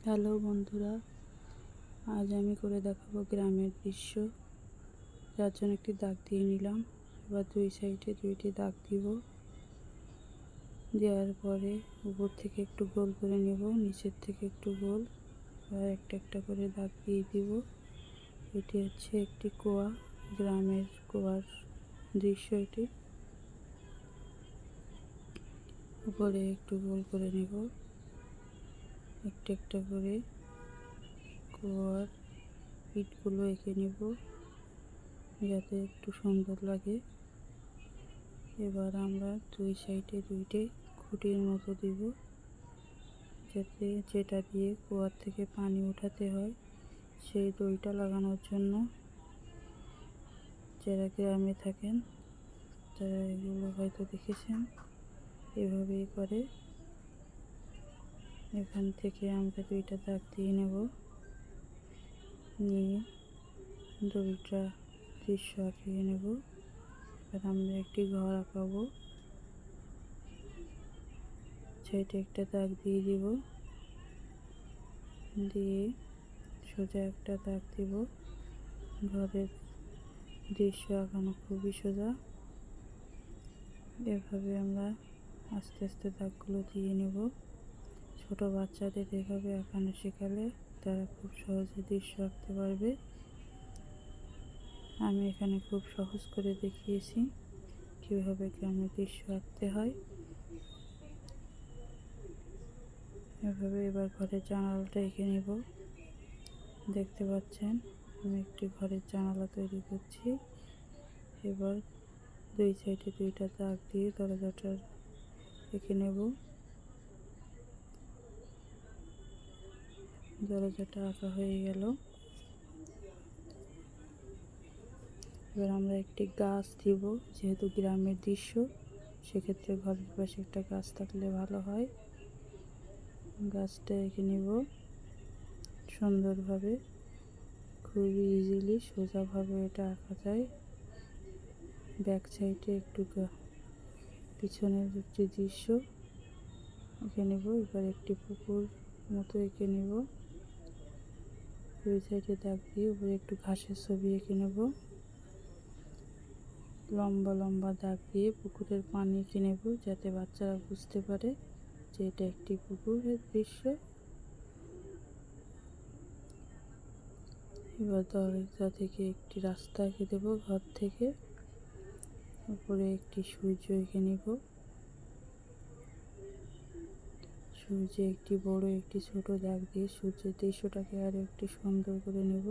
Hello বন্ধুরা, আজ আমি করে দেখাবো গ্রামের দৃশ্য। যার জন্য একটি দাগ দিয়ে নিলাম। এবার দুই সাইডে দুইটি দাগ দিব। দেওয়ার পরে উপর থেকে একটু গোল করে নেব, নিচের থেকে একটু গোল, আর একটা একটা করে দাগ দিয়ে দিব। এটি হচ্ছে একটি কুয়া, গ্রামের কুয়ার দৃশ্য। এটি উপরে একটু গোল করে নেব, একটা একটা করে কুয়ার ইটগুলো এঁকে নেব যাতে একটু সুন্দর লাগে। এবার আমরা দুই সাইডে দুইটি খুঁটির মতো দিব, যাতে যেটা দিয়ে কুয়ার থেকে পানি উঠাতে হয় সেই দইটা লাগানোর জন্য। যারা গ্রামে থাকেন তারা এগুলো হয়তো দেখেছেন, এভাবেই করে। এখান থেকে আমরা দুইটা দাগ দিয়ে নেব, নিয়ে দড়িটা দৃশ্য আঁকিয়ে নেব। এবার আমরা একটি ঘর আঁকাবো, সাইডে একটা দাগ দিয়ে দিব, দিয়ে সোজা একটা দাগ দিব। ঘরের দৃশ্য আঁকানো খুবই সোজা। এভাবে আমরা আস্তে আস্তে দাগগুলো দিয়ে নেব। ছোট বাচ্চাদের এভাবে আঁকানো শেখালে তারা খুব সহজে দৃশ্য আঁকতে পারবে। আমি এখানে খুব সহজ করে দেখিয়েছি কীভাবে গ্রামের দৃশ্য আঁকতে হয়। এভাবে এবার ঘরের জানালাটা এঁকে নেব। দেখতে পাচ্ছেন আমি একটি ঘরের জানালা তৈরি করছি। এবার দুই সাইডে দুইটা দাগ দিয়ে দরজাটা এঁকে নেব। দরজাটা আঁকা হয়ে গেল। এবার আমরা একটি গাছ দিব, যেহেতু গ্রামের দৃশ্য সেক্ষেত্রে ঘরের পাশে একটা গাছ থাকলে ভালো হয়। গাছটা এঁকে নেব সুন্দরভাবে, খুবই ইজিলি সোজাভাবে এটা আঁকা যায়। ব্যাক সাইডে একটু পিছনের একটি দৃশ্য এঁকে নেব। এবার একটি পুকুর মতো এঁকে নেব, দুই সাইডে দাগ দিয়ে উপরে একটু ঘাসের ছবি এঁকে নেব। লম্বা লম্বা দাগ দিয়ে পুকুরের পানি এঁকে নেব, যাতে বাচ্চারা বুঝতে পারে যে এটা একটি পুকুরের দৃশ্য। এবার দরজা থেকে একটি রাস্তা এঁকে দেব, ঘর থেকে উপরে একটি সূর্য এঁকে নেব। সূর্যে একটি বড় একটি ছোট দাগ দিয়ে সূর্যের দৃশ্যটাকে আরও একটু সুন্দর করে নেব।